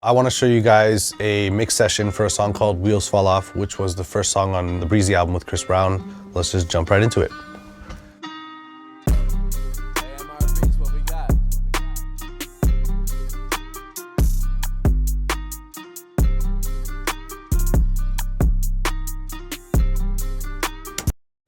I want to show you guys a mix session for a song called Wheels Fall Off, which was the first song on the Breezy album with Chris Brown. Let's just jump right into it.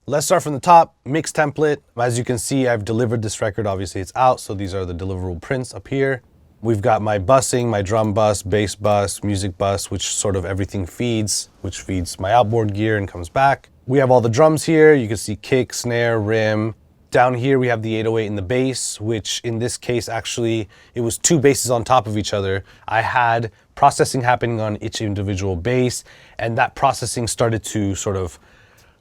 Let's start from the top, mix template. As you can see, I've delivered this record. Obviously it's out, so these are the deliverable prints up here. We've got my bussing, my drum bus, bass bus, music bus, which sort of everything feeds, which feeds my outboard gear and comes back. We have all the drums here. You can see kick, snare, rim. Down here we have the 808 and the bass, which in this case, actually, it was two basses on top of each other. I had processing happening on each individual bass, and that processing started to sort of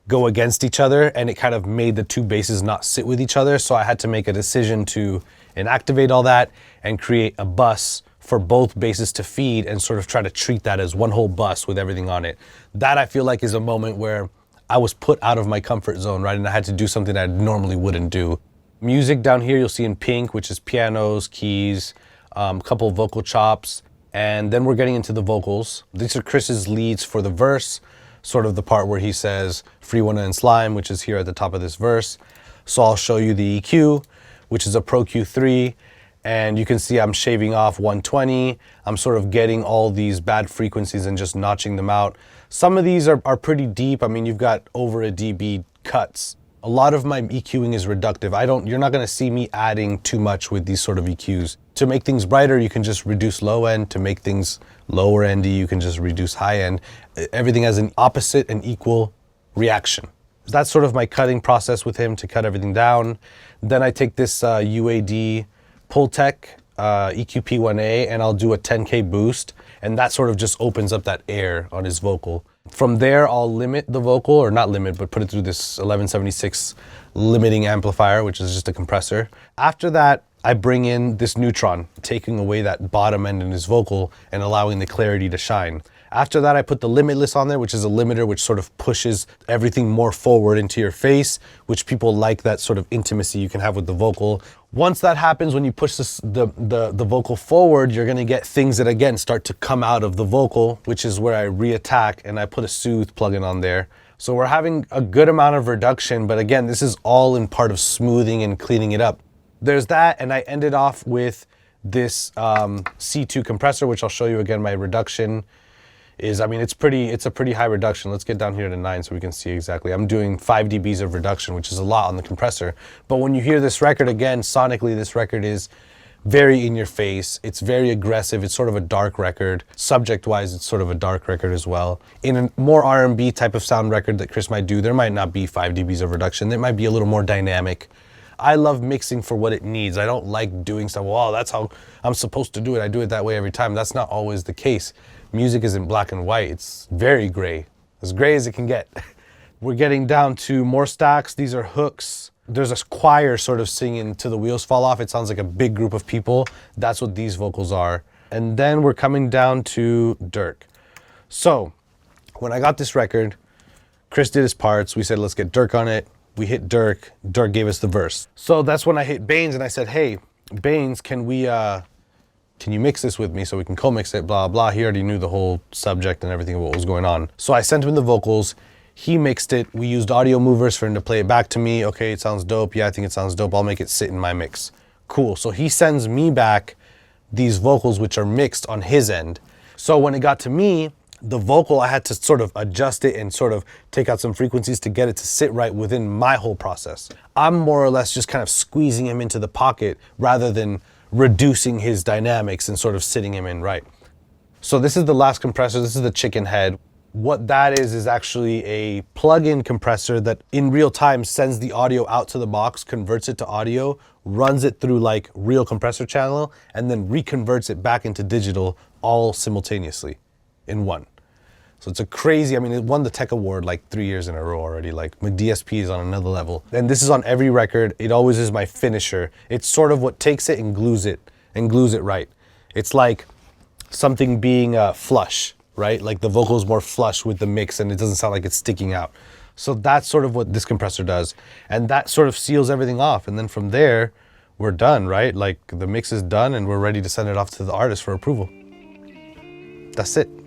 go against each other, and it kind of made the two basses not sit with each other. So I had to make a decision to inactivate all that and create a bus for both basses to feed and sort of try to treat that as one whole bus with everything on it. That I feel like is a moment where I was put out of my comfort zone, right? And I had to do something that I normally wouldn't do. Music down here you'll see in pink, which is pianos, keys, a couple of vocal chops, and then we're getting into the vocals. These are Chris's leads for the verse, sort of the part where he says Free Winna and Slime, which is here at the top of this verse. So I'll show you the EQ, which is a Pro Q3, and you can see I'm shaving off 120. I'm sort of getting all these bad frequencies and just notching them out. Some of these are pretty deep. I mean, you've got over a dB cuts. A lot of my EQing is reductive. You're not gonna see me adding too much with these sort of EQs. To make things brighter, you can just reduce low end. To make things lower endy, you can just reduce high end. Everything has an opposite and equal reaction. That's sort of my cutting process with him to cut everything down. Then I take this UAD Pultec EQP1A and I'll do a 10K boost, and that sort of just opens up that air on his vocal. From there, I'll limit the vocal, or not limit, but put it through this 1176 limiting amplifier, which is just a compressor. After that, I bring in this neutron, taking away that bottom end in his vocal and allowing the clarity to shine. After that, I put the limitless on there, which is a limiter which sort of pushes everything more forward into your face, which people like, that sort of intimacy you can have with the vocal. Once that happens, when you push the vocal forward, you're gonna get things that again start to come out of the vocal, which is where I re-attack, and I put a soothe plugin on there. So we're having a good amount of reduction, but again, this is all in part of smoothing and cleaning it up. There's that, and I ended off with this C2 compressor, which I'll show you again. My reduction is, I mean, it's a pretty high reduction. Let's get down here to 9 so we can see exactly. I'm doing 5 dBs of reduction, which is a lot on the compressor. But when you hear this record again, sonically, this record is very in your face. It's very aggressive. It's sort of a dark record. Subject-wise, it's sort of a dark record as well. In a more R&B type of sound record that Chris might do, there might not be 5 dBs of reduction. It might be a little more dynamic. I love mixing for what it needs. I don't like doing stuff, well, that's how I'm supposed to do it. I do it that way every time. That's not always the case. Music isn't black and white. It's very gray as it can get. We're getting down to more stacks. These are hooks. There's a choir sort of singing To the Wheels Fall Off. It sounds like a big group of people. That's what these vocals are. And then we're coming down to Durk. So when I got this record, Chris did his parts. We said, let's get Durk on it. We hit Durk. Durk gave us the verse. So that's when I hit Bainz and I said, hey, Bainz, can you mix this with me so we can co-mix it, blah, blah. He already knew the whole subject and everything of what was going on. So I sent him the vocals. He mixed it. We used Audiomovers for him to play it back to me. Okay, it sounds dope. Yeah, I think it sounds dope. I'll make it sit in my mix. Cool. So he sends me back these vocals which are mixed on his end. So when it got to me, the vocal, I had to sort of adjust it and sort of take out some frequencies to get it to sit right within my whole process. I'm more or less just kind of squeezing him into the pocket rather than reducing his dynamics and sort of sitting him in right. So this is the last compressor. This is the ChickenHead. What that is actually a plug-in compressor that in real time sends the audio out to the box, converts it to audio, runs it through like real compressor channel, and then reconverts it back into digital all simultaneously in one. So it's a crazy, I mean, it won the Tech Award like 3 years in a row already. Like DSP is on another level. And this is on every record. It always is my finisher. It's sort of what takes it and glues it right. It's like something being flush, right? Like the vocal is more flush with the mix and it doesn't sound like it's sticking out. So that's sort of what this compressor does. And that sort of seals everything off. And then from there, we're done, right? Like the mix is done and we're ready to send it off to the artist for approval. that's it.